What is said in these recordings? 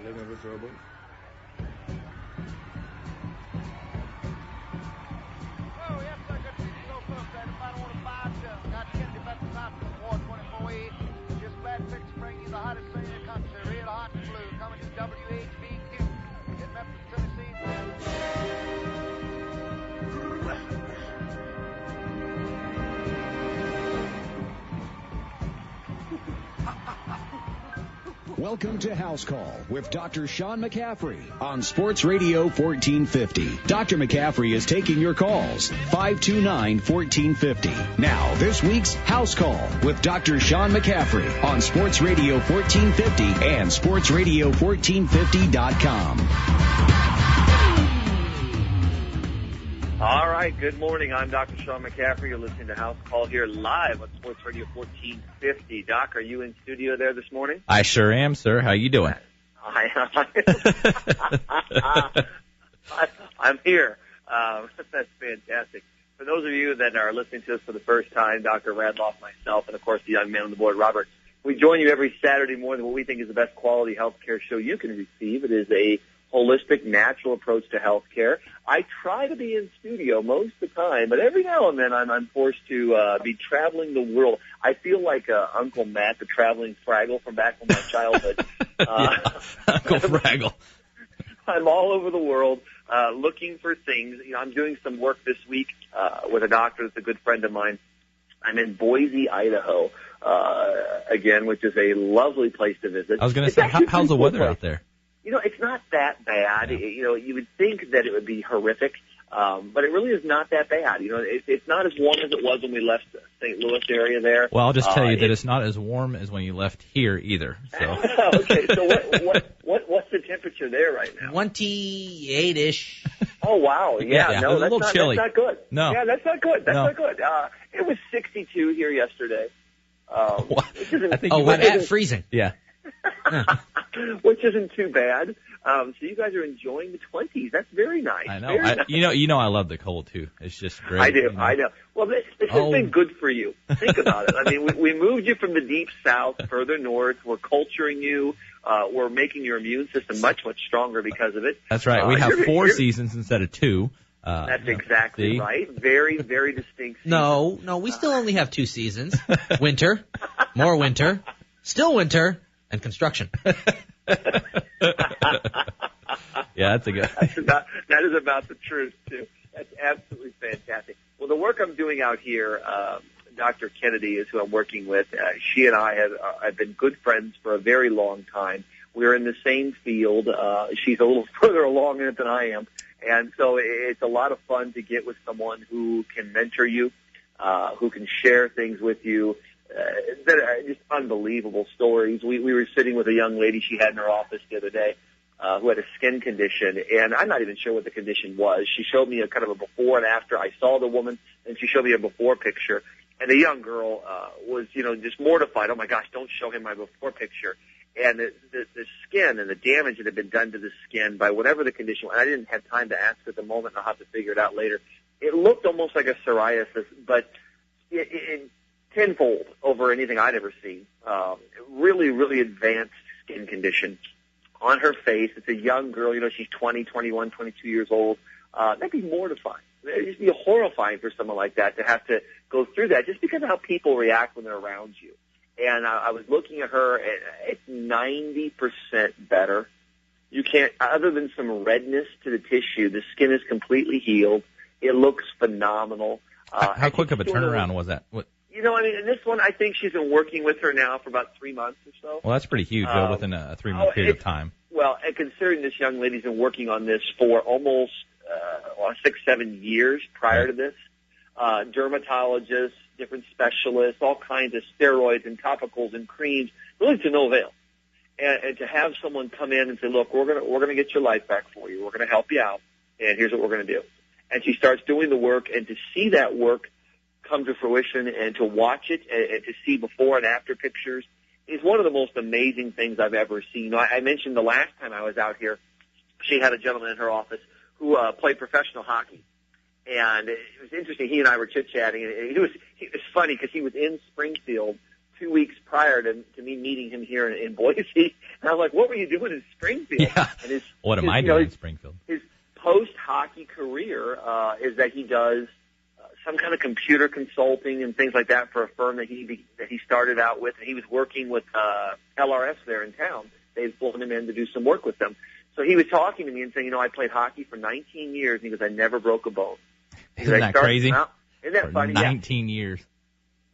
living with trouble. Oh, yes, sir. Good to see you so close there. The final one of 5-7. Got Kennedy back to top of the 24-8. Just glad to bring you the hottest thing in the country. Real hot and blue. Coming to WHBQ in Memphis, Tennessee. Welcome to House Call with Dr. Sean McCaffrey on Sports Radio 1450. Dr. McCaffrey is taking your calls, 529-1450. Now, this week's House Call with Dr. Sean McCaffrey on Sports Radio 1450 and sportsradio1450.com. All right, good morning. I'm Dr. Sean McCaffrey. You're listening to House Call here live on Sports Radio 1450. Doc, are you in studio there this morning? I sure am, sir. How you doing? I'm here. That's fantastic. For those of you that are listening to us for the first time, Dr. Radloff, myself, and, of course, the young man on the board, Robert, we join you every Saturday morning what we think is the best quality health care show you can receive. It is a holistic, natural approach to health care. I try to be in studio most of the time, but every now and then I'm forced to be traveling the world. I feel like Uncle Matt, the traveling Fraggle from back in my childhood. Uncle Fraggle. I'm all over the world looking for things. You know, I'm doing some work this week with a doctor that's a good friend of mine. I'm in Boise, Idaho, again, which is a lovely place to visit. I was going to say, how's the weather out there? You know, it's not that bad. Yeah. You know, you would think that it would be horrific, but it really is not that bad. You know, it's not as warm as it was when we left the St. Louis area there. Well, I'll just tell you that it's not as warm as when you left here either. So. Okay, so what's the temperature there right now? 28-ish. Oh, wow. Yeah, no, it's a little chilly. That's not good. No. Yeah, that's not good. That's not good. It was 62 here yesterday. Freezing. Yeah. Which isn't too bad. So you guys are enjoying the 20s. That's very nice. I know. Nice. You know, I love the cold too. It's just great. I do. You know? I know. Well, this has been good for you. Think about it. I mean, we moved you from the deep south further north. We're culturing you. We're making your immune system much, much stronger because of it. That's right. We have 4 seasons instead of 2. That's exactly right. Very, very distinct seasons. No, we still only have 2 seasons. Winter, more winter, still winter, and construction. Yeah, that's a good. That is about the truth, too. That's absolutely fantastic. Well, the work I'm doing out here, Dr. Kennedy is who I'm working with. She and I have been good friends for a very long time. We're in the same field. She's a little further along in it than I am. And so it's a lot of fun to get with someone who can mentor you, who can share things with you. That are just unbelievable stories. We were sitting with a young lady she had in her office the other day who had a skin condition, and I'm not even sure what the condition was. She showed me a kind of a before and after. I saw the woman, and she showed me a before picture. And the young girl was, just mortified. Oh, my gosh, don't show him my before picture. And the skin and the damage that had been done to the skin by whatever the condition was, I didn't have time to ask at the moment, and I'll have to figure it out later. It looked almost like a psoriasis, but it tenfold over anything I'd ever seen. Really, really advanced skin condition on her face. It's a young girl, she's 20, 21, 22 years old. That'd be mortifying. It'd just be horrifying for someone like that to have to go through that just because of how people react when they're around you. And I was looking at her, and it's 90% better. You can't, other than some redness to the tissue, the skin is completely healed. It looks phenomenal. How quick of a turnaround was that? What? In this one, I think she's been working with her now for about 3 months or so. Well, that's pretty huge, within a 3-month period of time. Well, and considering this young lady's been working on this for almost 6-7 years prior to this, dermatologists, different specialists, all kinds of steroids and topicals and creams, really to no avail. And to have someone come in and say, look, we're gonna get your life back for you. We're gonna help you out, and here's what we're gonna do. And she starts doing the work, and to see that work come to fruition and to watch it and to see before and after pictures is one of the most amazing things I've ever seen. I mentioned the last time I was out here, she had a gentleman in her office who played professional hockey. And it was interesting. He and I were chit-chatting, and it was funny because he was in Springfield 2 weeks prior to me meeting him here in Boise. And I was like, what were you doing in Springfield? Yeah. And What am I doing in Springfield? His post-hockey career is that he does some kind of computer consulting and things like that for a firm that he started out with. And he was working with LRS there in town. They had flown him in to do some work with them. So he was talking to me and saying, I played hockey for 19 years. And he goes, I never broke a bone. Isn't that crazy? Isn't that funny? 19 years.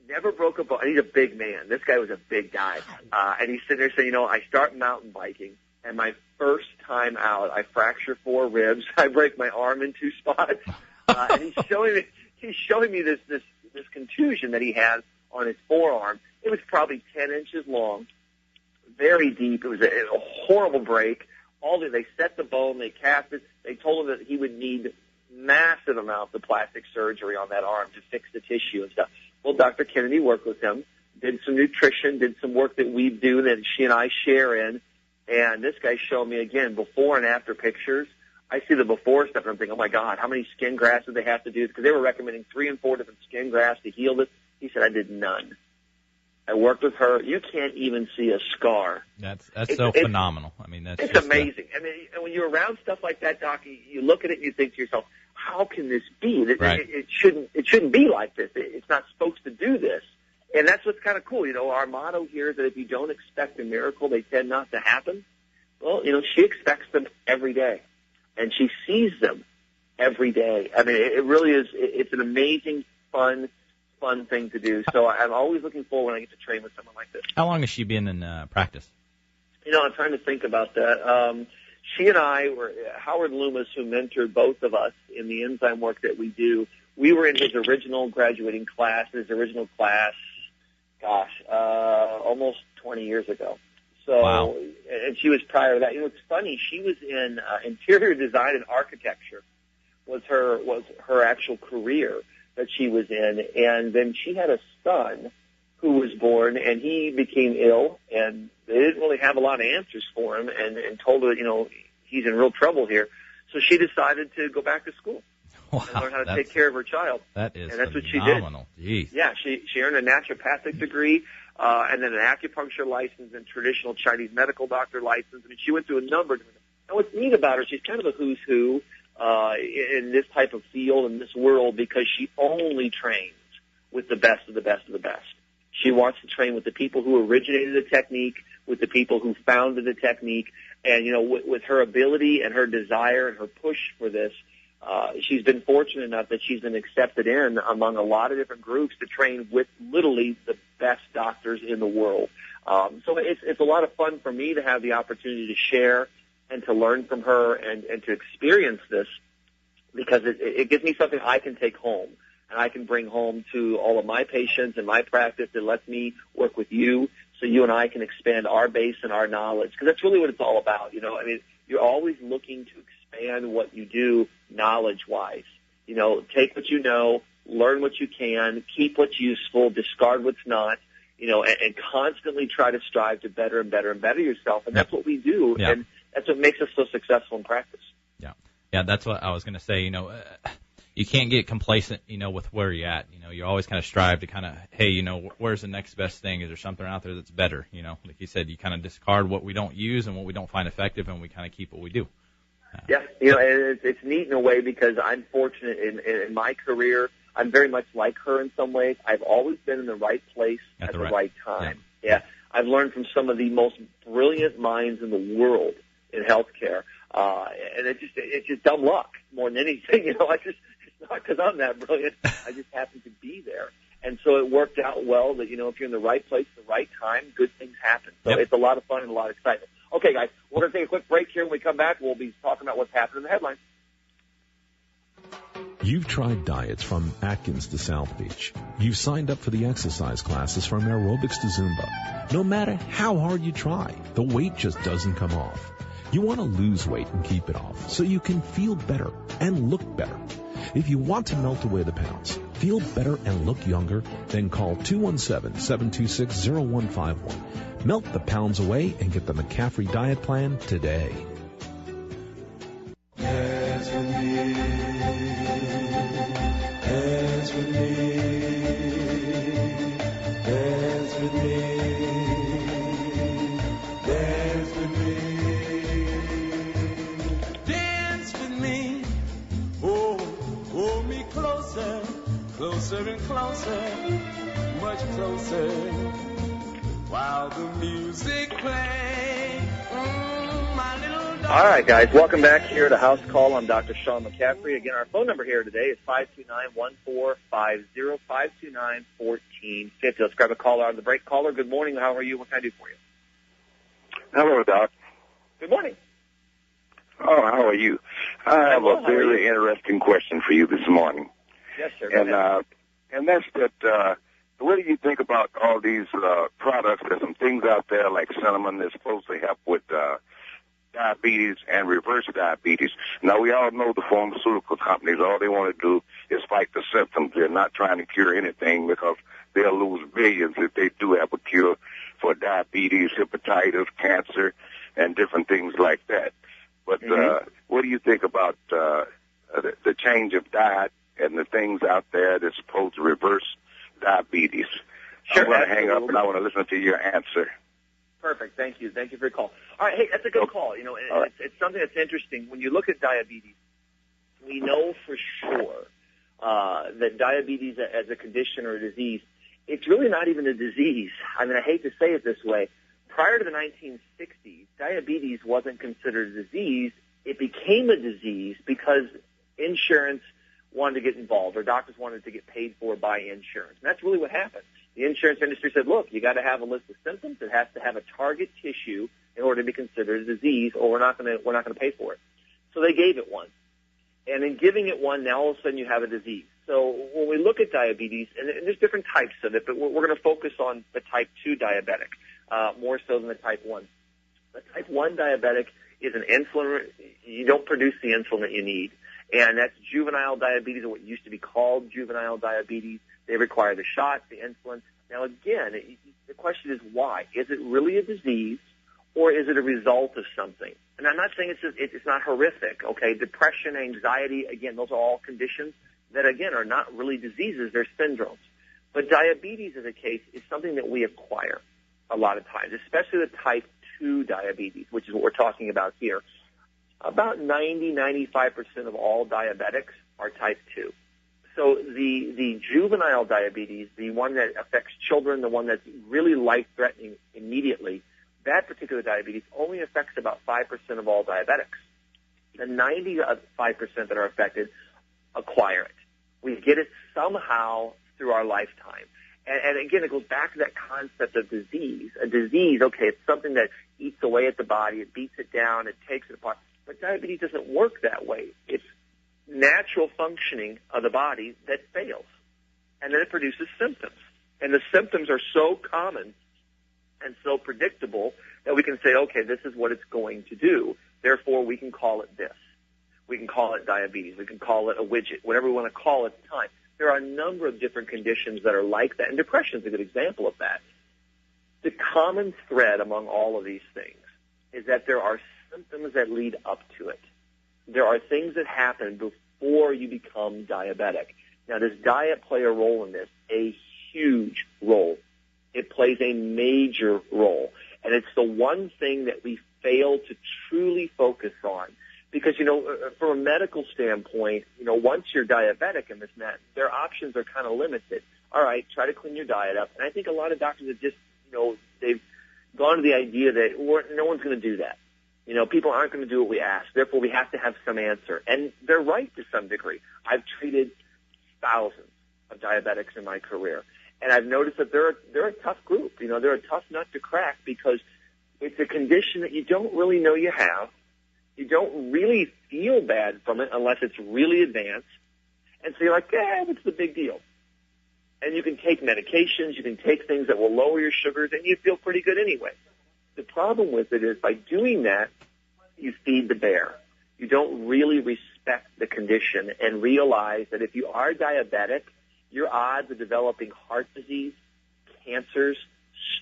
Never broke a bone. And he's a big man. This guy was a big guy. And he's sitting there saying, I start mountain biking, and my first time out, I fracture 4 ribs. I break my arm in 2 spots. And he's showing me this contusion that he has on his forearm. It was probably 10 inches long, very deep. It was a horrible break. They set the bone, they cast it. They told him that he would need massive amounts of plastic surgery on that arm to fix the tissue and stuff. Well, Dr. Kennedy worked with him, did some nutrition, did some work that we do that she and I share in. And this guy showed me, again, before and after pictures. I see the before stuff, and I'm thinking, oh, my God, how many skin grafts did they have to do? Because they were recommending 3 and 4 different skin grafts to heal this. He said, I did none. I worked with her. You can't even see a scar. That's so phenomenal. I mean, it's amazing. I mean, when you're around stuff like that, Doc, you look at it and you think to yourself, how can this be? Right. It shouldn't be like this. It's not supposed to do this. And that's what's kind of cool. Our motto here is that if you don't expect a miracle, they tend not to happen. Well, she expects them every day, and she sees them every day. I mean, it really is. It's an amazing, fun thing to do. So I'm always looking forward when I get to train with someone like this. How long has she been in practice? I'm trying to think about that. She and I were, Howard Loomis, who mentored both of us in the enzyme work that we do, we were in his original graduating class, almost 20 years ago. So, wow. And she was prior to that. It's funny, she was in interior design and architecture was her actual career that she was in. And then she had a son who was born, and he became ill, and they didn't really have a lot of answers for him, and told her, he's in real trouble here. So she decided to go back to school and learn how to take care of her child. That is and that's phenomenal. What she did. Jeez. Yeah, she earned a naturopathic degree, and then an acupuncture license and traditional Chinese medical doctor license. I mean, she went through a number of different. And what's neat about her, she's kind of a who's who in this type of field, in this world, because she only trains with the best of the best of the best. She wants to train with the people who originated the technique, with the people who founded the technique, and, with her ability and her desire and her push for this, she's been fortunate enough that she's been accepted in among a lot of different groups to train with literally the best doctors in the world. So it's a lot of fun for me to have the opportunity to share and to learn from her and to experience this, because it gives me something I can take home. And I can bring home to all of my patients and my practice. It lets me work with you so you and I can expand our base and our knowledge. Because that's really what it's all about. I mean, you're always looking to expand what you do knowledge-wise. Take what you know, learn what you can, keep what's useful, discard what's not, and constantly try to strive to better and better and better yourself. And that's what we do. Yeah. And that's what makes us so successful in practice. Yeah, that's what I was going to say. You can't get complacent, with where you're at. You always kind of strive to kind of, hey, where's the next best thing? Is there something out there that's better? Like you said, you kind of discard what we don't use and what we don't find effective, and we kind of keep what we do. Yeah, and it's neat in a way, because I'm fortunate in my career. I'm very much like her in some ways. I've always been in the right place at the right time. Yeah. I've learned from some of the most brilliant minds in the world in healthcare. And it's just dumb luck more than anything. It's not because I'm that brilliant. I just happen to be there. And so it worked out well that, if you're in the right place at the right time, good things happen. So It's a lot of fun and a lot of excitement. Okay, guys, we're going to take a quick break here. When we come back, we'll be talking about what's happening in the headlines. You've tried diets from Atkins to South Beach. You've signed up for the exercise classes from aerobics to Zumba. No matter how hard you try, the weight just doesn't come off. You want to lose weight and keep it off so you can feel better and look better. If you want to melt away the pounds, feel better and look younger, then call 217-726-0151. Melt the pounds away and get the McCaffrey diet plan today. Dance with me. Dance with me. Dance with me. closer and closer, much closer, while the music plays. My little dog. All right, guys, welcome back here to House Call. I'm Dr. Sean McCaffrey. Again, our phone number here today is 529-1450, 529-1450. Let's grab a caller out of the break. Caller, good morning. How are you? What can I do for you? Hello, Doc. Good morning. Oh, how are you? I have a very interesting question for you this morning. Yes, sir. Go ahead. And that's that, what do you think about all these products? There's some things out there like cinnamon that's supposed to help with diabetes and reverse diabetes. Now, we all know the pharmaceutical companies, all they want to do is fight the symptoms. They're not trying to cure anything because they'll lose billions if they do have a cure for diabetes, hepatitis, cancer, and different things like that. But what do you think about the change of diet and the things out there that's supposed to reverse diabetes? Sure, I'm going to hang up and I want to listen to your answer. Perfect. Thank you. Thank you for your call. All right. Hey, that's a good call. You know, it's something that's interesting. When you look at diabetes, we know for sure that diabetes as a condition or a disease, it's really not even a disease. I mean, I hate to say it this way. Prior to the 1960s, diabetes wasn't considered a disease. It became a disease because insurance wanted to get involved, or doctors wanted to get paid for by insurance. And that's really what happened. The insurance industry said, look, you got to have a list of symptoms. It has to have a target tissue in order to be considered a disease, or we're not going to pay for it. So they gave it one. And in giving it one, now all of a sudden you have a disease. So when we look at diabetes, and there's different types of it, but we're going to focus on the type 2 diabetic, more so than the type 1. The type 1 diabetic is an insulin. You don't produce the insulin that you need. And that's juvenile diabetes, or what used to be called juvenile diabetes. They require the shot, the insulin. Now, again, the question is why? Is it really a disease, or is it a result of something? And I'm not saying it's not horrific, okay? Depression, anxiety, again, those are all conditions that, again, are not really diseases. They're syndromes. But diabetes, as a case, is something that we acquire a lot of times, especially the type 2 diabetes, which is what we're talking about here. About 90-95% of all diabetics are type 2. So the juvenile diabetes, the one that affects children, the one that's really life-threatening immediately, that particular diabetes only affects about 5% of all diabetics. The 95% that are affected acquire it. We get it somehow through our lifetime. And again, it goes back to that concept of disease. A disease, okay, it's something that eats away at the body, it beats it down, it takes it apart. But diabetes doesn't work that way. It's natural functioning of the body that fails. And then it produces symptoms. And the symptoms are so common and so predictable that we can say, okay, this is what it's going to do. Therefore, we can call it this. We can call it diabetes. We can call it a widget, whatever we want to call it at the time. There are a number of different conditions that are like that, and depression is a good example of that. The common thread among all of these things is that there are symptoms that lead up to it. There are things that happen before you become diabetic. Now, does diet play a role in this? A huge role. It plays a major role. And it's the one thing that we fail to truly focus on. Because, from a medical standpoint, once you're diabetic in this net, their options are kind of limited. All right, try to clean your diet up. And I think a lot of doctors have just, they've gone to the idea that no one's going to do that. People aren't going to do what we ask. Therefore, we have to have some answer. And they're right to some degree. I've treated thousands of diabetics in my career. And I've noticed that they're a tough group. They're a tough nut to crack because it's a condition that you don't really know you have. You don't really feel bad from it unless it's really advanced. And so you're like, what's the big deal? And you can take medications, you can take things that will lower your sugars, and you feel pretty good anyway. The problem with it is by doing that, you feed the bear. You don't really respect the condition and realize that if you are diabetic, your odds of developing heart disease, cancers,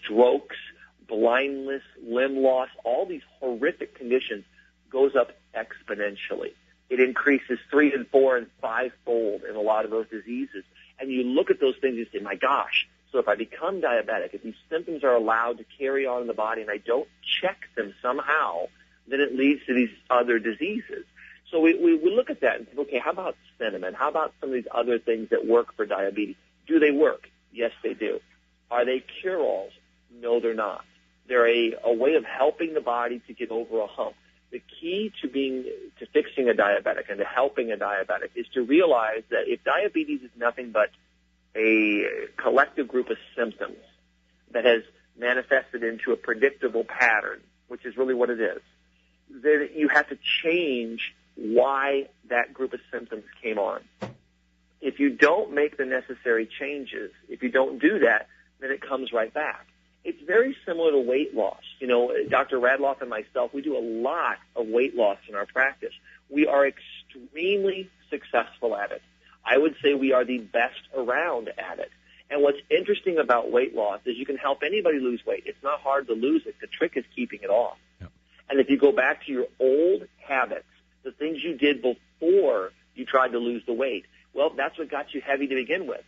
strokes, blindness, limb loss, all these horrific conditions goes up exponentially. It increases 3 and 4 and 5-fold in a lot of those diseases. And you look at those things and say, my gosh, so if I become diabetic, if these symptoms are allowed to carry on in the body and I don't check them somehow, then it leads to these other diseases. So we look at that and think, okay, how about cinnamon? How about some of these other things that work for diabetes? Do they work? Yes, they do. Are they cure-alls? No, they're not. They're a way of helping the body to get over a hump. The key to fixing a diabetic and to helping a diabetic is to realize that if diabetes is nothing but a collective group of symptoms that has manifested into a predictable pattern, which is really what it is, then you have to change why that group of symptoms came on. If you don't make the necessary changes, if you don't do that, then it comes right back. It's very similar to weight loss. You know, Dr. Radloff and myself, we do a lot of weight loss in our practice. We are extremely successful at it. I would say we are the best around at it. And what's interesting about weight loss is you can help anybody lose weight. It's not hard to lose it. The trick is keeping it off. Yep. And if you go back to your old habits, the things you did before you tried to lose the weight, well, that's what got you heavy to begin with.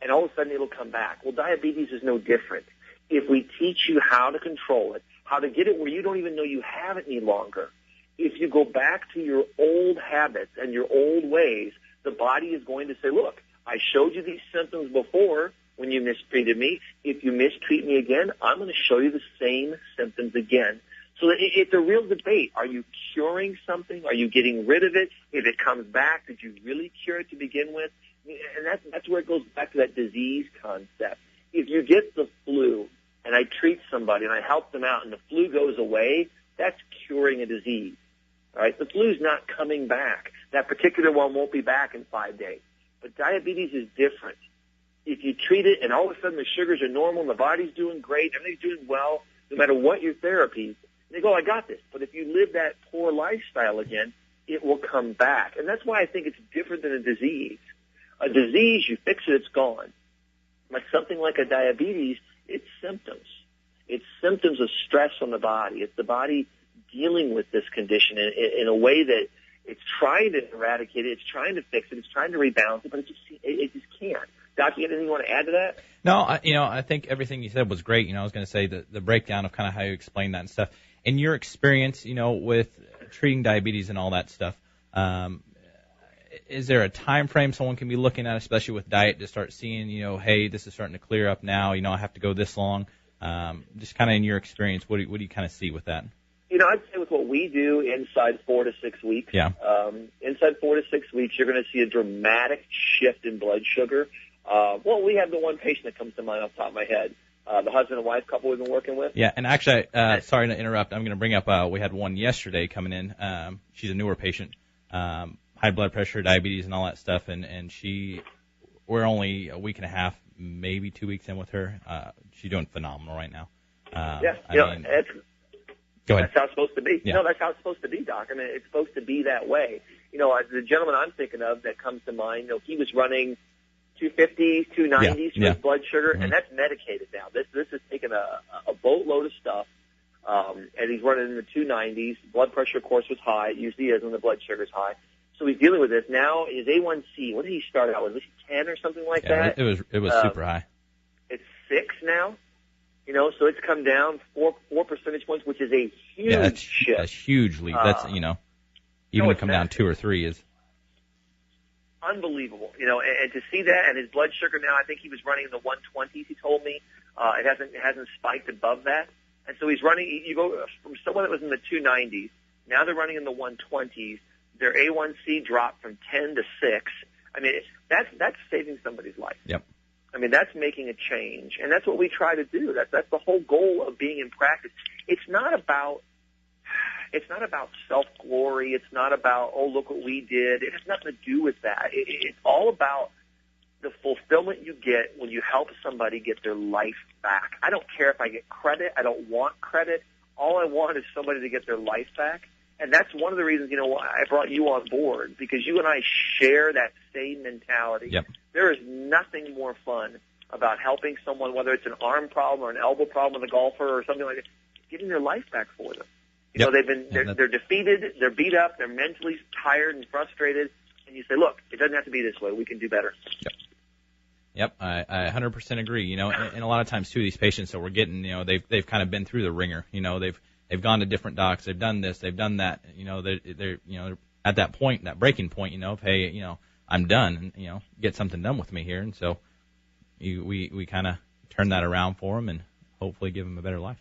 And all of a sudden it'll come back. Well, diabetes is no different. If we teach you how to control it, how to get it where you don't even know you have it any longer, if you go back to your old habits and your old ways, the body is going to say, look, I showed you these symptoms before when you mistreated me. If you mistreat me again, I'm going to show you the same symptoms again. So it's a real debate. Are you curing something? Are you getting rid of it? If it comes back, did you really cure it to begin with? And that's where it goes back to that disease concept. If you get the flu and I treat somebody and I help them out and the flu goes away, that's curing a disease. All right? The flu's not coming back. That particular one won't be back in 5 days. But diabetes is different. If you treat it and all of a sudden the sugars are normal and the body's doing great, everything's doing well, no matter what your therapy, they go, I got this. But if you live that poor lifestyle again, it will come back. And that's why I think it's different than a disease. A disease, you fix it, it's gone. But something like a diabetes, it's symptoms. It's symptoms of stress on the body. It's the body dealing with this condition in a way that it's trying to eradicate it, it's trying to fix it, it's trying to rebalance it, but it just can't. Doc, you got anything you want to add to that? No, I think everything you said was great. I was going to say the breakdown of kind of how you explain that and stuff. In your experience, with treating diabetes and all that stuff, is there a time frame someone can be looking at, especially with diet, to start seeing, hey, this is starting to clear up now, I have to go this long? Just kind of in your experience, what do you kind of see with that? I'd say with what we do inside 4 to 6 weeks, inside 4 to 6 weeks, you're going to see a dramatic shift in blood sugar. Well, we have the one patient that comes to mind off the top of my head, the husband and wife couple we've been working with. Yeah, and actually, sorry to interrupt, I'm going to bring up, we had one yesterday coming in. She's a newer patient, high blood pressure, diabetes, and all that stuff, and we're only a week and a half, maybe 2 weeks in with her. She's doing phenomenal right now. Go ahead. That's how it's supposed to be. Yeah. No, that's how it's supposed to be, Doc. I mean, it's supposed to be that way. The gentleman I'm thinking of that comes to mind, he was running 250s, 290s for his blood sugar, and that's medicated now. This is taking a boatload of stuff, and he's running in the 290s. Blood pressure, of course, was high. It usually is when the blood sugar's high. So he's dealing with this. Now his A1C, what did he start out with? Was he 10 or something like that? It was super high. It's 6 now. So it's come down 4 percentage points, which is a huge shift. A huge leap. That's, even to come down 2 or 3 is unbelievable. And to see that, and his blood sugar now, I think he was running in the 120s. He told me it hasn't spiked above that, and so he's running. You go from someone that was in the 290s, now they're running in the 120s. Their A1C dropped from 10 to 6. I mean, that's saving somebody's life. Yep. I mean, that's making a change, and that's what we try to do. That's the whole goal of being in practice. It's not about self-glory. It's not about, oh, look what we did. It has nothing to do with that. It's all about the fulfillment you get when you help somebody get their life back. I don't care if I get credit. I don't want credit. All I want is somebody to get their life back. And that's one of the reasons, I brought you on board, because you and I share that same mentality. Yep. There is nothing more fun about helping someone, whether it's an arm problem or an elbow problem with a golfer or something like that, getting their life back for them. They're defeated, they're beat up, they're mentally tired and frustrated, and you say, look, it doesn't have to be this way. We can do better. Yep, I 100% agree. And a lot of times too, these patients that we're getting, they've kind of been through the ringer. They've gone to different docs, they've done this, they've done that. They're at that point, that breaking point, of, hey, I'm done, and, get something done with me here. And so we kind of turn that around for him and hopefully give him a better life.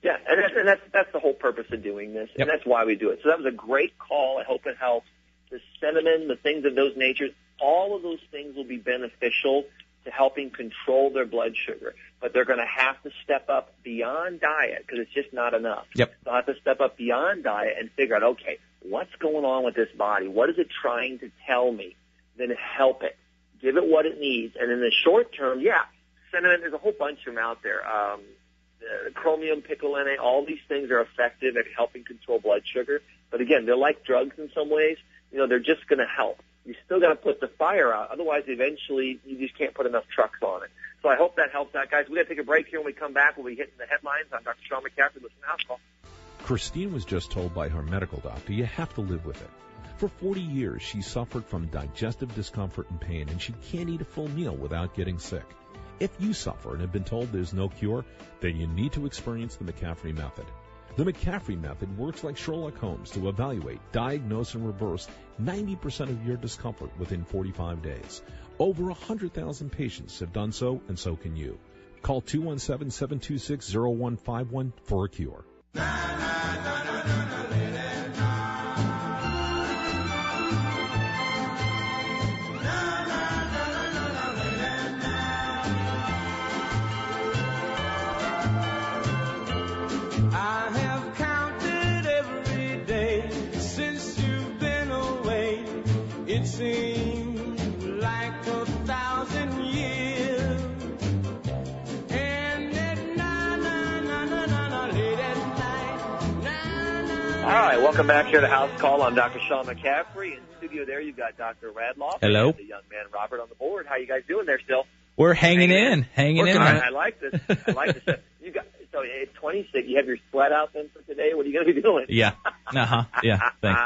Yeah, and that's the whole purpose of doing this, and that's why we do it. So that was a great call. I hope it helps. The cinnamon, the things of those natures, all of those things will be beneficial to helping control their blood sugar. But they're going to have to step up beyond diet because it's just not enough. Yep. They'll have to step up beyond diet and figure out, okay, what's going on with this body? What is it trying to tell me? Then help it. Give it what it needs. And in the short term, cinnamon, there's a whole bunch of them out there. Chromium, picoline, all these things are effective at helping control blood sugar. But again, they're like drugs in some ways. They're just going to help. You still got to put the fire out. Otherwise, eventually, you just can't put enough trucks on it. So I hope that helps out, guys. We got to take a break here. When we come back, we'll be hitting the headlines. I'm Dr. Sean McCaffrey. Listen to House Call. Christine was just told by her medical doctor, you have to live with it. For 40 years, she suffered from digestive discomfort and pain, and she can't eat a full meal without getting sick. If you suffer and have been told there's no cure, then you need to experience the McCaffrey method. The McCaffrey method works like Sherlock Holmes to evaluate, diagnose, and reverse 90% of your discomfort within 45 days. Over 100,000 patients have done so, and so can you. Call 217-726-0151 for a cure. All right, welcome back here to House Call. I'm Dr. Sean McCaffrey. In studio there, you've got Dr. Radloff. Hello. And the young man Robert on the board. How you guys doing there still? We're hanging in. I like this. You got, so it's 26. You have your sweat out then for today. What are you going to be doing? Yeah. Yeah. Thanks.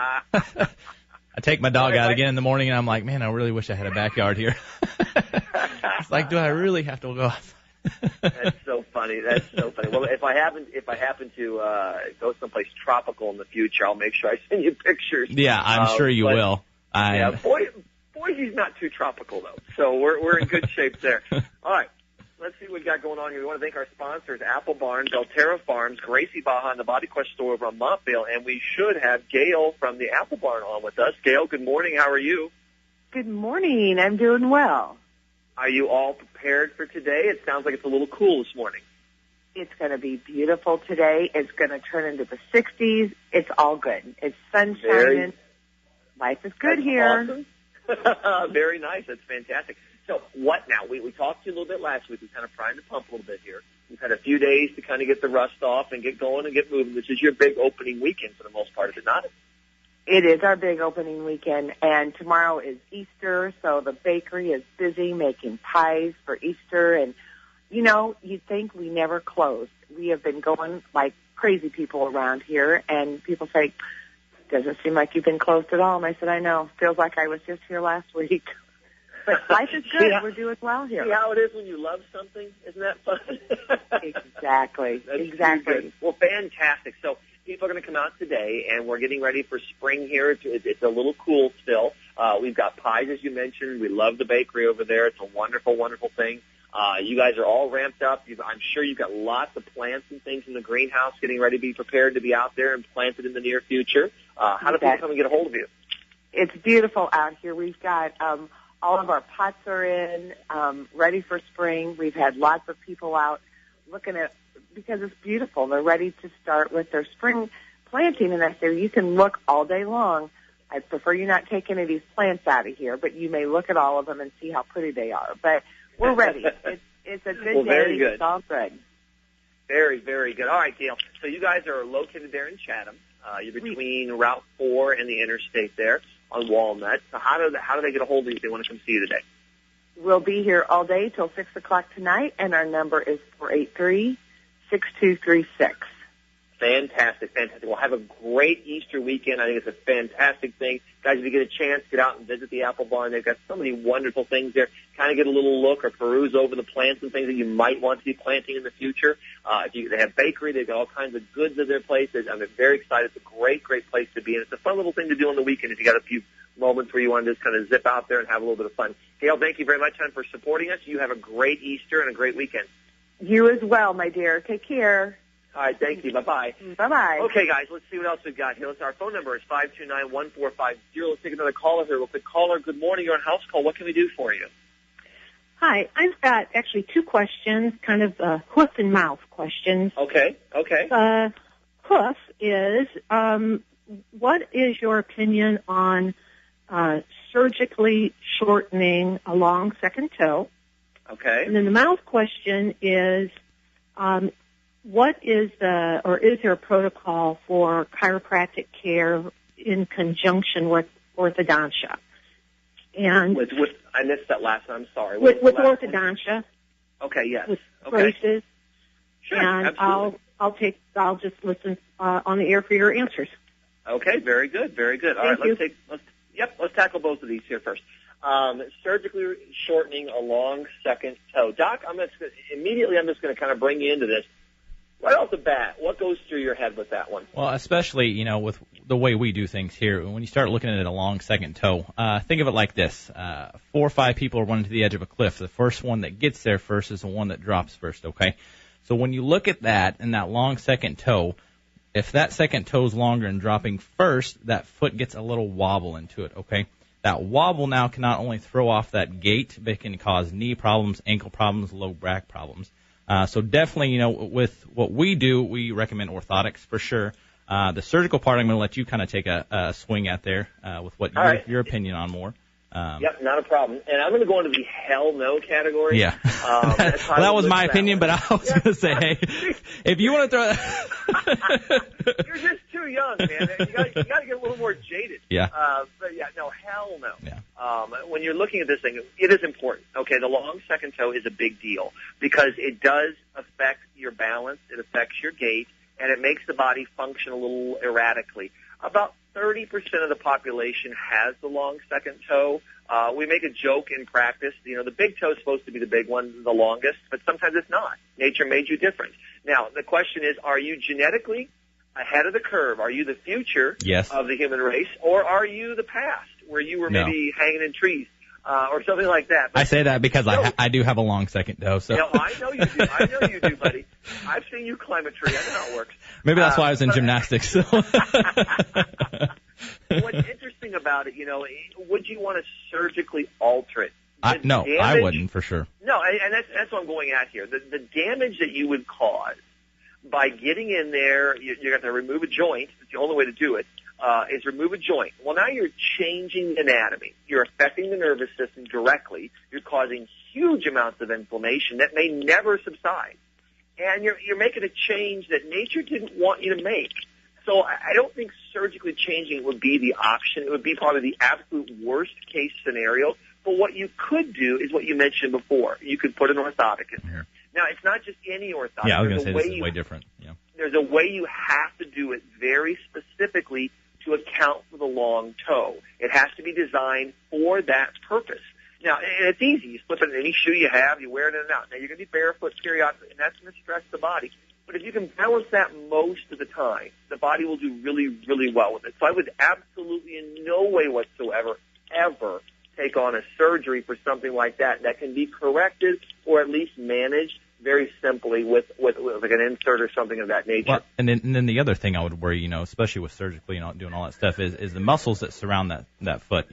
I take my dog out again in the morning, and I'm like, man, I really wish I had a backyard here. It's like, do I really have to go outside? That's so funny. Well, if I happen to go someplace tropical in the future, I'll make sure I send you pictures. Yeah, I'm sure you will. Boise's not too tropical though, so we're in good shape there. All right, let's see what we got going on here. We want to thank our sponsors: Apple Barn, Belterra Farms, Gracie Baja, and the Body Quest store over on Montvale, and we should have Gail from the Apple Barn on with us. Gail, good morning. How are you? Good morning. I'm doing well. Are you all prepared for today? It sounds like it's a little cool this morning. It's going to be beautiful today. It's going to turn into the 60s. It's all good. It's sun shining. Life is good here. Awesome. Very nice. That's fantastic. So what now? We talked to you a little bit last week. We kind of primed the pump a little bit here. We've had a few days to kind of get the rust off and get going and get moving. This is your big opening weekend for the most part, is it not? It is our big opening weekend, and tomorrow is Easter, so the bakery is busy making pies for Easter. And, you'd think we never closed. We have been going like crazy people around here, and people say, doesn't seem like you've been closed at all. And I said, I know. Feels like I was just here last week. But life is good. We're doing well here. See how it is when you love something? Isn't that fun? Exactly. Exactly. Well, fantastic. So people are going to come out today, and we're getting ready for spring here. It's a little cool still. We've got pies, as you mentioned. We love the bakery over there. It's a wonderful, wonderful thing. You guys are all ramped up. I'm sure you've got lots of plants and things in the greenhouse getting ready to be prepared to be out there and planted in the near future. How do people come and get a hold of you? It's beautiful out here. We've got all of our pots are in, ready for spring. We've had lots of people out looking at, because it's beautiful. They're ready to start with their spring planting, and I say you can look all day long. I prefer you not take any of these plants out of here, but you may look at all of them and see how pretty they are. But we're ready. It's a good day. Very good. It's all good. Very, very good. All right, Gail. So you guys are located there in Chatham. You're between Route 4 and the interstate there on Walnut. So how do they get a hold of you if they want to come see you today? We'll be here all day till 6 o'clock tonight, and our number is 483-6236. Fantastic, fantastic. Well, have a great Easter weekend. I think it's a fantastic thing. Guys, if you get a chance, get out and visit the Apple Barn. They've got so many wonderful things there. Kind of get a little look or peruse over the plants and things that you might want to be planting in the future. They have bakery. They've got all kinds of goods at their places. I'm very excited. It's a great, great place to be. And it's a fun little thing to do on the weekend if you got a few moments where you want to just kind of zip out there and have a little bit of fun. Gail, thank you very much, hon, for supporting us. You have a great Easter and a great weekend. You as well, my dear. Take care. All right, thank you. Bye-bye. Bye-bye. Okay, guys, let's see what else we've got here. Our phone number is 529-1450. Let's take another caller here real quick. Caller, good morning. You're on House Call. What can we do for you? Hi, I've got actually two questions, kind of hoof and mouth questions. Okay. Hoof is, what is your opinion on surgically shortening a long second toe? Okay. And then the mouth question is, what is is there a protocol for chiropractic care in conjunction with orthodontia? And I missed that last one. I'm sorry. With orthodontia. Okay. Yes. With okay. braces. Sure. And absolutely. I'll just listen on the air for your answers. Okay. Very good. Very good. All Thank right. you. Let's tackle both of these here first. Surgically shortening a long second toe. Doc, I'm just going to kind of bring you into this. Right off the bat, what goes through your head with that one? Well, especially, with the way we do things here, when you start looking at a long second toe, think of it like this. 4 or 5 people are running to the edge of a cliff. The first one that gets there first is the one that drops first, okay? So when you look at that and that long second toe, if that second toe is longer and dropping first, that foot gets a little wobble into it, okay? That wobble now can not only throw off that gait, but it can cause knee problems, ankle problems, low back problems. So definitely, with what we do, we recommend orthotics for sure. The surgical part, I'm going to let you kind of take a swing at there with what your opinion on more. Yep, not a problem. And I'm going to go into the hell no category. Yeah. Well, that was my opinion, but I was going to say, hey, if you want to throw that. You're just too young, man. You got to get a little more jaded. Yeah. But yeah, no, hell no. Yeah. When you're looking at this thing, it is important. Okay, the long second toe is a big deal because it does affect your balance, it affects your gait, and it makes the body function a little erratically. About 30% of the population has the long second toe. We make a joke in practice. The big toe is supposed to be the big one, the longest, but sometimes it's not. Nature made you different. Now, the question is, are you genetically ahead of the curve? Are you the future of the human race, or are you the past, where you were maybe hanging in trees? Or something like that. But I say that because I do have a long second toe. So. I know you do. I know you do, buddy. I've seen you climb a tree. I know how it works. Maybe that's why I was in gymnastics. So. What's interesting about it, would you want to surgically alter it? No, I wouldn't for sure. No, and that's what I'm going at here. The damage that you would cause by getting in there, you're going to remove a joint. It's the only way to do it. Is remove a joint. Well, now you're changing anatomy. You're affecting the nervous system directly. You're causing huge amounts of inflammation that may never subside. And you're making a change that nature didn't want you to make. So I don't think surgically changing it would be the option. It would be probably the absolute worst case scenario. But what you could do is what you mentioned before. You could put an orthotic in there. Now, it's not just any orthotic. Yeah, I was going to say this is way different. Yeah. There's a way you have to do it very specifically to account for the long toe. It has to be designed for that purpose. Now, and it's easy. You slip it in any shoe you have, you wear it in and out. Now, you're going to be barefoot periodically, and that's going to stress the body. But if you can balance that most of the time, the body will do really, really well with it. So I would absolutely in no way whatsoever ever take on a surgery for something like that. That can be corrected or at least managed very simply with like an insert or something of that nature. Well, and then the other thing I would worry, especially with surgically, doing all that stuff is the muscles that surround that foot.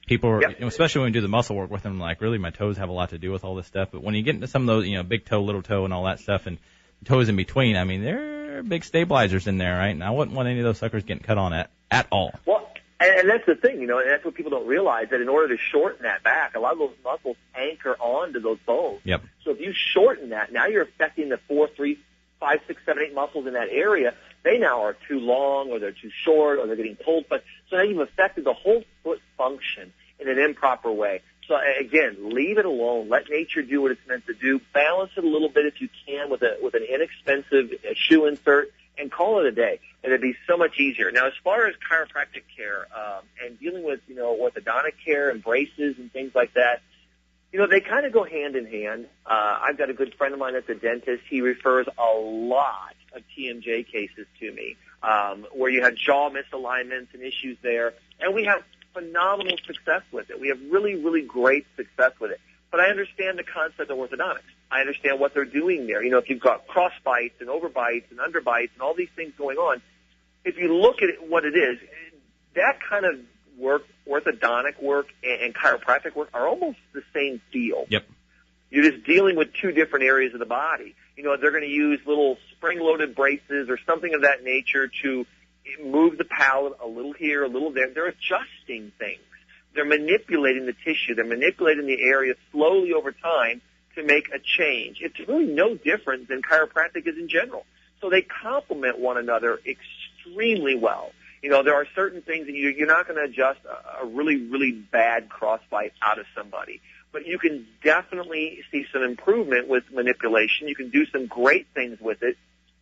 People are, especially when we do the muscle work with them, like really my toes have a lot to do with all this stuff. But when you get into some of those, big toe, little toe, and all that stuff, and toes in between, I mean, there are big stabilizers in there, right? And I wouldn't want any of those suckers getting cut on at all. Well, and that's the thing, and that's what people don't realize, that in order to shorten that back, a lot of those muscles anchor onto those bones. Yep. So if you shorten that, now you're affecting the 4, 3, 5, 6, 7, 8 muscles in that area. They now are too long, or they're too short, or they're getting pulled. But so now you've affected the whole foot function in an improper way. So again, leave it alone. Let nature do what it's meant to do. Balance it a little bit if you can with an inexpensive shoe insert, and call it a day. It'd be so much easier. Now, as far as chiropractic care and dealing with, orthodontic care and braces and things like that, they kind of go hand in hand. I've got a good friend of mine that's a dentist. He refers a lot of TMJ cases to me where you have jaw misalignments and issues there, and we have phenomenal success with it. We have really, really great success with it. But I understand the concept of orthodontics. I understand what they're doing there. If you've got cross bites and overbites and underbites and all these things going on, if you look at what it is, that kind of work, orthodontic work and chiropractic work, are almost the same field. Yep. You're just dealing with two different areas of the body. They're going to use little spring-loaded braces or something of that nature to move the palate a little here, a little there. They're adjusting things. They're manipulating the tissue. They're manipulating the area slowly over time to make a change. It's really no different than chiropractic is in general. So they complement one another extremely well. There are certain things that you're not going to adjust a really, really bad crossbite out of somebody. But you can definitely see some improvement with manipulation. You can do some great things with it.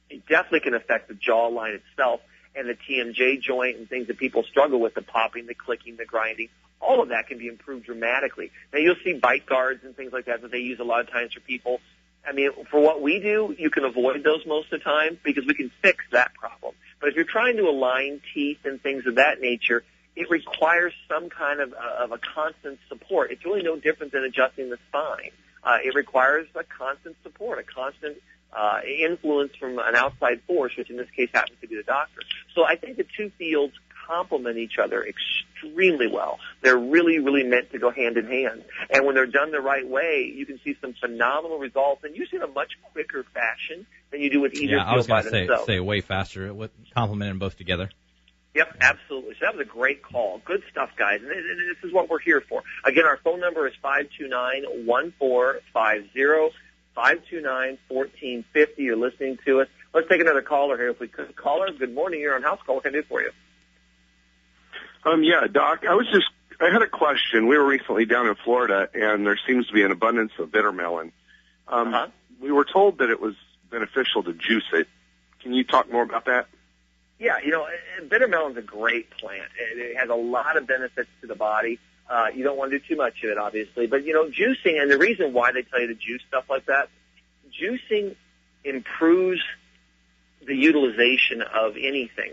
It definitely can affect the jawline itself and the TMJ joint and things that people struggle with, the popping, the clicking, the grinding. All of that can be improved dramatically. Now, you'll see bite guards and things like that they use a lot of times for people. I mean, for what we do, you can avoid those most of the time because we can fix that problem. But if you're trying to align teeth and things of that nature, it requires some kind of a constant support. It's really no different than adjusting the spine. It requires a constant support, a constant influence from an outside force, which in this case happens to be the doctor. So I think the two fields complement each other extremely well. They're really, really meant to go hand in hand. And when they're done the right way, you can see some phenomenal results, and usually in a much quicker fashion than you do with either field by themselves. I was going to say way faster, with complementing both together. Yep, absolutely. So that was a great call. Good stuff, guys. And this is what we're here for. Again, our phone number is 529-1450, 529-1450. You're listening to us. Let's take another caller here if we could. Caller, good morning. You're on House Call. What can I do for you? Yeah, Doc, I had a question. We were recently down in Florida, and there seems to be an abundance of bitter melon. We were told that it was beneficial to juice it. Can you talk more about that? Yeah, bitter melon's a great plant. It has a lot of benefits to the body. You don't want to do too much of it, obviously. But, juicing, and the reason why they tell you to juice stuff like that, juicing improves the utilization of anything.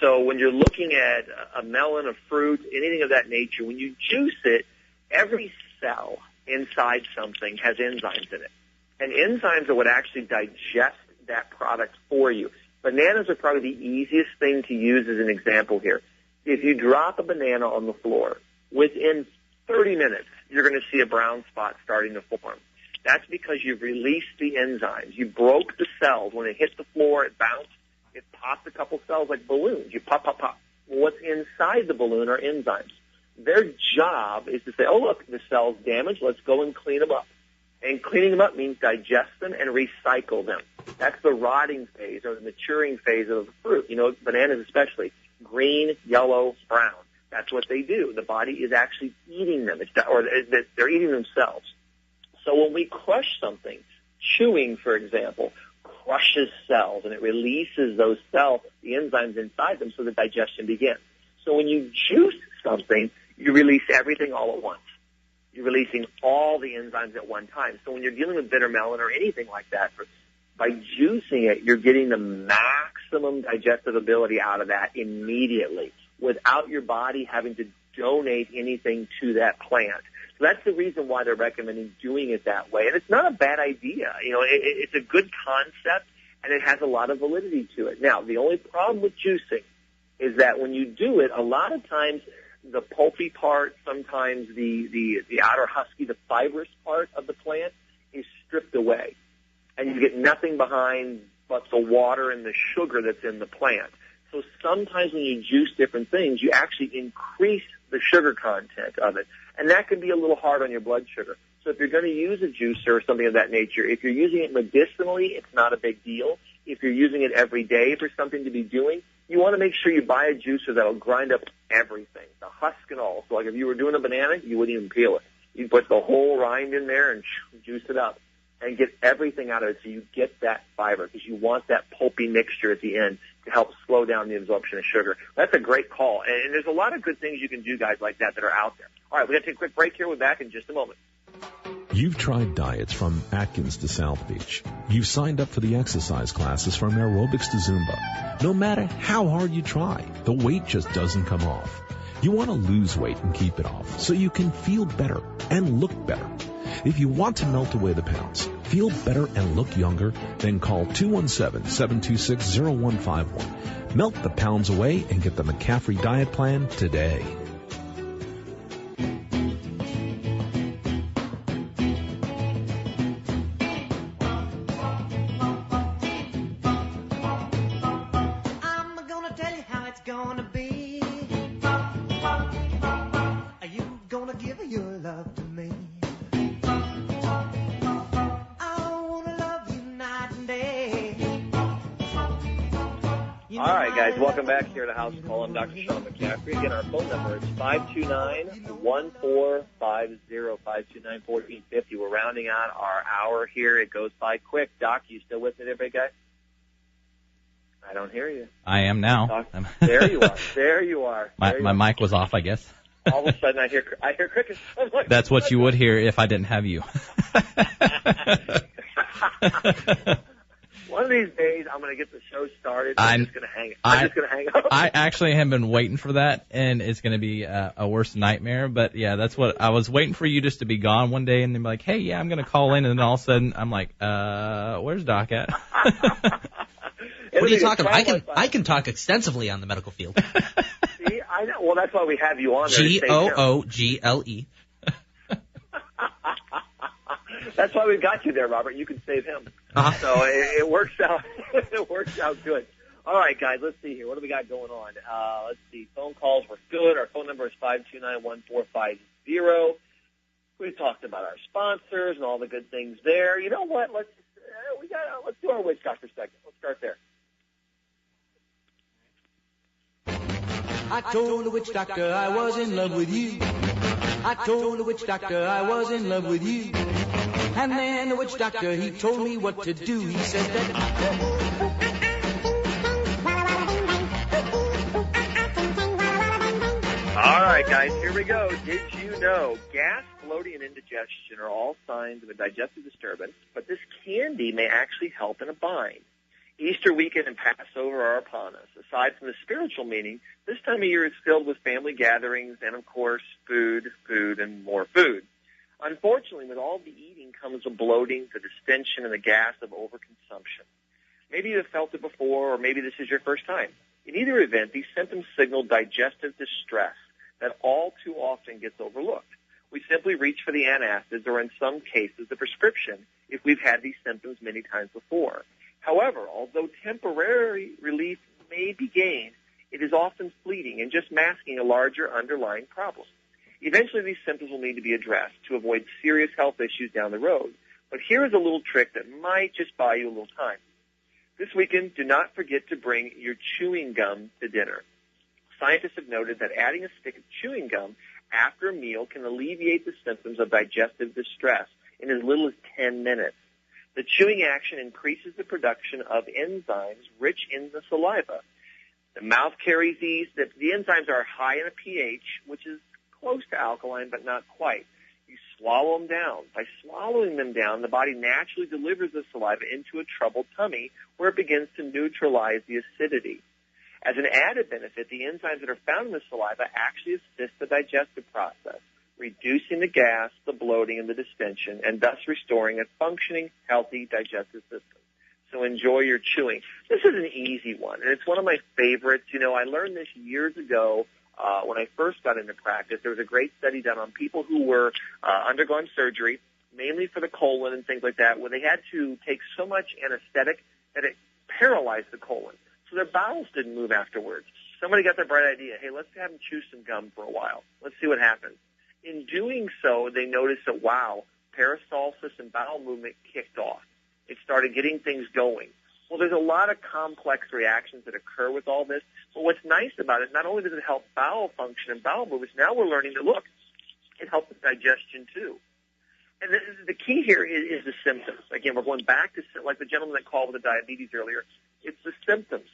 So when you're looking at a melon, a fruit, anything of that nature, when you juice it, every cell inside something has enzymes in it. And enzymes are what actually digest that product for you. Bananas are probably the easiest thing to use as an example here. If you drop a banana on the floor, within 30 minutes, you're going to see a brown spot starting to form. That's because you've released the enzymes. You broke the cells. When it hit the floor, it bounced. It popped a couple cells like balloons. You pop, pop, pop. Well, what's inside the balloon are enzymes. Their job is to say, oh, look, the cell's damaged. Let's go and clean them up. And cleaning them up means digest them and recycle them. That's the rotting phase or the maturing phase of the fruit. Bananas especially, green, yellow, brown. That's what they do. The body is actually eating them, they're eating themselves. So when we crush something, chewing, for example, crushes cells, and it releases those cells, the enzymes inside them, so the digestion begins. So when you juice something, you release everything all at once. You're releasing all the enzymes at one time. So when you're dealing with bitter melon or anything like that, by juicing it, you're getting the maximum digestive ability out of that immediately without your body having to donate anything to that plant. So that's the reason why they're recommending doing it that way. And it's not a bad idea. It's a good concept, and it has a lot of validity to it. Now, the only problem with juicing is that when you do it, a lot of times the pulpy part, sometimes the outer husky, the fibrous part of the plant is stripped away. And you get nothing behind but the water and the sugar that's in the plant. So sometimes when you juice different things, you actually increase the sugar content of it. And that can be a little hard on your blood sugar. So if you're going to use a juicer or something of that nature, if you're using it medicinally, it's not a big deal. If you're using it every day for something to be doing, you want to make sure you buy a juicer that'll grind up everything, the husk and all. So like if you were doing a banana, you wouldn't even peel it. You'd put the whole rind in there and juice it up. and get everything out of it so you get that fiber, because you want that pulpy mixture at the end to help slow down the absorption of sugar. That's a great call. And there's a lot of good things you can do, guys, like that are out there. All right, we're going to take a quick break here. We'll be back in just a moment. You've tried diets from Atkins to South Beach. You've signed up for the exercise classes from aerobics to Zumba. No matter how hard you try, the weight just doesn't come off. You want to lose weight and keep it off so you can feel better and look better. If you want to melt away the pounds, feel better and look younger, then call 217-726-0151. Melt the pounds away and get the McCaffrey diet plan today. I'm gonna tell you how it's gonna be. Are you gonna give your love to me? All right, guys, welcome back here to House Call. I'm Dr. Sean McCaffrey. Again, our phone number is 529-1450, 529-1450. We're rounding out our hour here. It goes by quick. Doc, you still with me there, big guy? I don't hear you. I am now. Doc, there you are. There you are. My mic was off, I guess. All of a sudden, I hear crickets. Like, that's what you would hear if I didn't have you. One of these days, I'm going to get the show started. I'm just going to hang up. I actually have been waiting for that, and it's going to be a worse nightmare. But, yeah, that's what I was waiting for, you just to be gone one day and then be like, hey, yeah, I'm going to call in. And then all of a sudden, I'm like, where's Doc at? What are you talking about? I can talk extensively on the medical field. See, I know. Well, that's why we have you on there. Google. That's why we've got you there, Robert. You can save him. Uh-huh. So it works out. It works out good. All right, guys, let's see here. What do we got going on? Let's see. Phone calls were good. Our phone number is 529-1450. We talked about our sponsors and all the good things there. You know what? Let's do our witch doctor segment. Let's start there. I told the witch doctor I was in love with you. I told the witch doctor I was in love with you. And then the witch doctor, he told me what to do. He said that... All right, guys, here we go. Did you know gas, bloating, and indigestion are all signs of a digestive disturbance, but this candy may actually help in a bind. Easter weekend and Passover are upon us. Aside from the spiritual meaning, this time of year is filled with family gatherings and, of course, food, and more food. Unfortunately, with all the eating comes the bloating, the distension, and the gas of overconsumption. Maybe you've felt it before, or maybe this is your first time. In either event, these symptoms signal digestive distress that all too often gets overlooked. We simply reach for the antacids, or in some cases, the prescription, if we've had these symptoms many times before. However, although temporary relief may be gained, it is often fleeting and just masking a larger underlying problem. Eventually, these symptoms will need to be addressed to avoid serious health issues down the road. But here is a little trick that might just buy you a little time. This weekend, do not forget to bring your chewing gum to dinner. Scientists have noted that adding a stick of chewing gum after a meal can alleviate the symptoms of digestive distress in as little as 10 minutes. The chewing action increases the production of enzymes rich in the saliva. The mouth carries these. The enzymes are high in a pH, which is close to alkaline, but not quite. You swallow them down. By swallowing them down, the body naturally delivers the saliva into a troubled tummy where it begins to neutralize the acidity. As an added benefit, the enzymes that are found in the saliva actually assist the digestive process, reducing the gas, the bloating, and the distension, and thus restoring a functioning, healthy digestive system. So enjoy your chewing. This is an easy one, and it's one of my favorites. You know, I learned this years ago when I first got into practice. There was a great study done on people who were undergone surgery, mainly for the colon and things like that, where they had to take so much anesthetic that it paralyzed the colon. So their bowels didn't move afterwards. Somebody got the bright idea, hey, let's have them chew some gum for a while. Let's see what happens. In doing so, they noticed that, wow, peristalsis and bowel movement kicked off. It started getting things going. Well, there's a lot of complex reactions that occur with all this. But what's nice about it, not only does it help bowel function and bowel movements, now we're learning that, look, it helps with digestion too. And the key here is the symptoms. Again, we're going back to, like the gentleman that called with the diabetes earlier, it's the symptoms.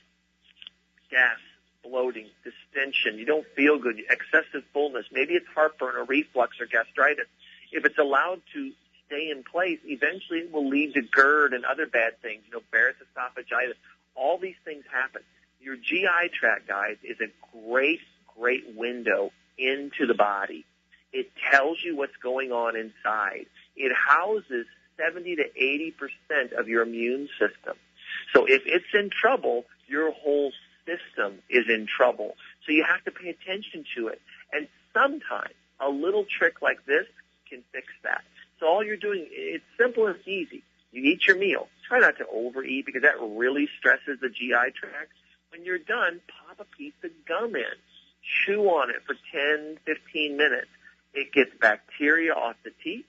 Gas, bloating, distension, you don't feel good, excessive fullness, maybe it's heartburn or reflux or gastritis. If it's allowed to stay in place, eventually it will lead to GERD and other bad things, Barrett's esophagitis. All these things happen. Your GI tract, guys, is a great, great window into the body. It tells you what's going on inside. It houses 70 to 80% of your immune system. So if it's in trouble, your whole system is in trouble. So you have to pay attention to it. And sometimes a little trick like this can fix that. So all you're doing, it's simple and easy. You eat your meal. Try not to overeat because that really stresses the GI tract. When you're done, pop a piece of gum in. Chew on it for 10, 15 minutes. It gets bacteria off the teeth.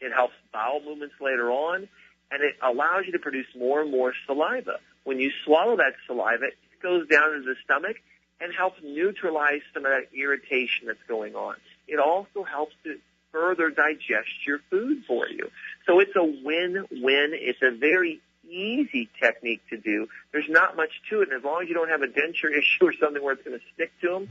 It helps bowel movements later on. And it allows you to produce more and more saliva. When you swallow that saliva, it goes down into the stomach and helps neutralize some of that irritation that's going on. It also helps to further digest your food for you. So it's a win-win. It's a very easy technique to do. There's not much to it, and as long as you don't have a denture issue or something where it's going to stick to them,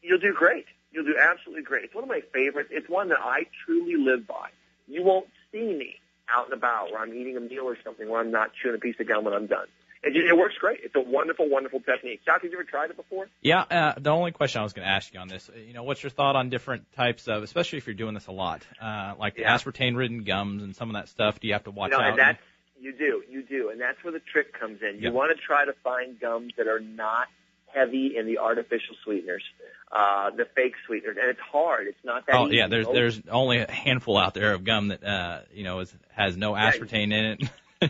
you'll do great. You'll do absolutely great. It's one of my favorites. It's one that I truly live by. You won't see me out and about where I'm eating a meal or something where I'm not chewing a piece of gum when I'm done. It works great. It's a wonderful, wonderful technique. Doc, have you ever tried it before? Yeah, the only question I was going to ask you on this, what's your thought on different types of, especially if you're doing this a lot, like the aspartame-ridden gums and some of that stuff? Do you have to watch out? And you do, and that's where the trick comes in. You want to try to find gums that are not heavy in the artificial sweeteners, the fake sweeteners, and it's hard. It's not that easy. Oh, yeah, there's only a handful out there of gum that, has no aspartame in it.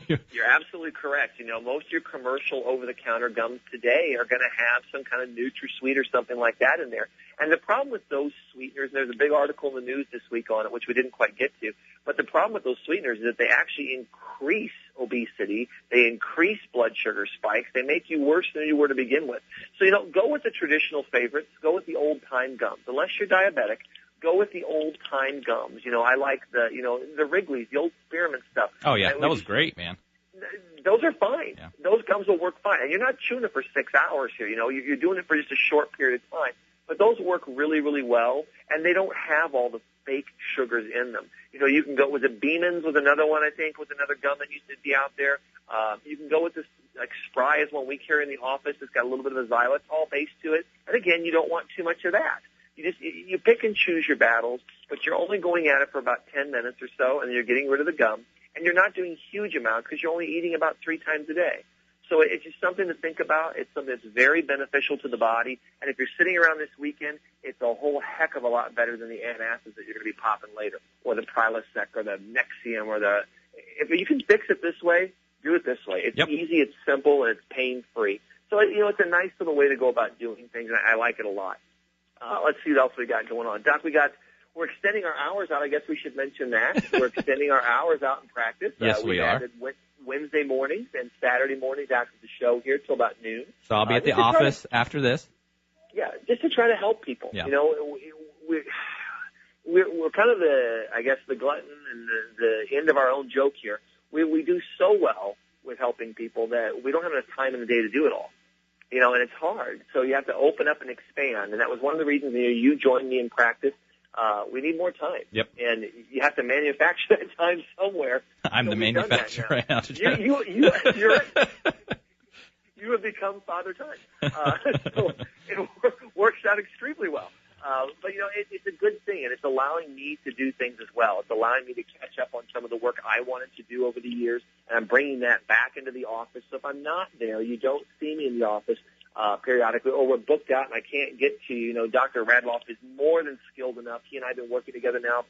You're absolutely correct. Most of your commercial over-the-counter gums today are going to have some kind of NutraSweet or something like that in there. And the problem with those sweeteners, and there's a big article in the news this week on it, which we didn't quite get to, but the problem with those sweeteners is that they actually increase obesity, they increase blood sugar spikes, they make you worse than you were to begin with. So, go with the traditional favorites, go with the old-time gums. Unless you're diabetic, go with the old-time gums. I like the Wrigley's, the old spearmint stuff. Oh, yeah, that was great, man. Those are fine. Yeah. Those gums will work fine. And you're not chewing it for 6 hours here. You're doing it for just a short period of time. But those work really, really well, and they don't have all the fake sugars in them. You can go with the Beeman's was another one, I think, was another gum that used to be out there. You can go with this, like Spry is one we carry in the office. It's got a little bit of a xylitol base to it. And again, you don't want too much of that. You pick and choose your battles, but you're only going at it for about 10 minutes or so, and you're getting rid of the gum, and you're not doing huge amounts because you're only eating about 3 times a day. So it's just something to think about. It's something that's very beneficial to the body, and if you're sitting around this weekend, it's a whole heck of a lot better than the antacids that you're going to be popping later, or the Prilosec, or the Nexium, or if you can fix it this way, do it this way. It's easy, it's simple, and it's pain-free. So, it's a nice little way to go about doing things, and I like it a lot. Let's see what else we got going on. Doc, we're extending our hours out. I guess we should mention that. We're extending our hours out in practice. Yes, we are. Wednesday mornings and Saturday mornings after the show here till about noon. So I'll be at the office after this. Yeah, just to try to help people. Yeah. We're kind of the glutton and the end of our own joke here. We do so well with helping people that we don't have enough time in the day to do it all. And it's hard. So you have to open up and expand. And that was one of the reasons you joined me in practice. We need more time. Yep. And you have to manufacture that time somewhere. I'm the manufacturer right now. You're right. You have become Father Time. So it works out extremely well. But it's a good thing, and it's allowing me to do things as well. It's allowing me to catch up on some of the work I wanted to do over the years, and I'm bringing that back into the office. So if I'm not there, you don't see me in the office periodically, or we're booked out and I can't get to you. Dr. Radloff is more than skilled enough. He and I have been working together now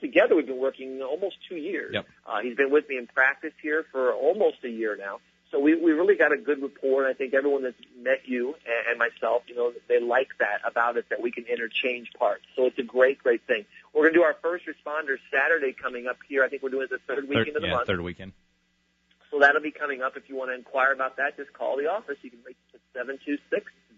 together we've been working almost 2 years. Yep. He's been with me in practice here for almost a year now. So we really got a good rapport, and I think everyone that's met you and myself, they like that about us, that we can interchange parts. So it's a great, great thing. We're going to do our First Responders Saturday coming up here. I think we're doing it the third weekend of the month. Third weekend. So that'll be coming up. If you want to inquire about that, just call the office. You can reach us at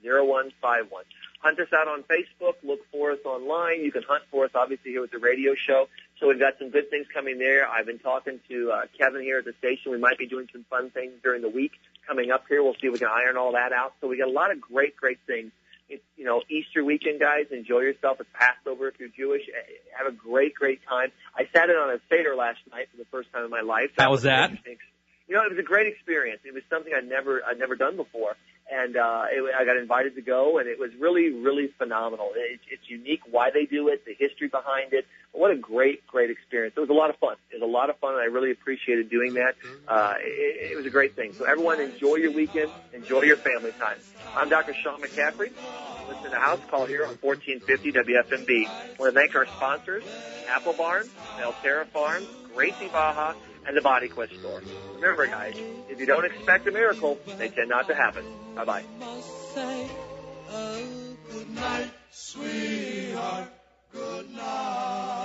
726-0151. Hunt us out on Facebook. Look for us online. You can hunt for us, obviously, here with the radio show. So we've got some good things coming there. I've been talking to Kevin here at the station. We might be doing some fun things during the week coming up here. We'll see if we can iron all that out. So we got a lot of great things. It's, Easter weekend, guys. Enjoy yourself. It's Passover if you're Jewish. Have a great time. I sat in on a Seder last night for the first time in my life. How was that? It was a great experience. It was something I'd never done before. And I got invited to go, and it was really phenomenal. It's unique why they do it, the history behind it. What a great experience. It was a lot of fun. And I really appreciated doing that. It was a great thing. So everyone, enjoy your weekend. Enjoy your family time. I'm Dr. Sean McCaffrey. Listen to House Call here on 1450 WFMB. I want to thank our sponsors, Apple Barn, Belterra Farms, Gracie Baja, and the Body Quest store. Remember, guys, if you don't expect a miracle, they tend not to happen. Bye-bye. Say, oh, good night, sweetheart, good night.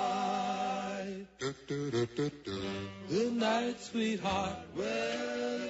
Good night, sweetheart. Well,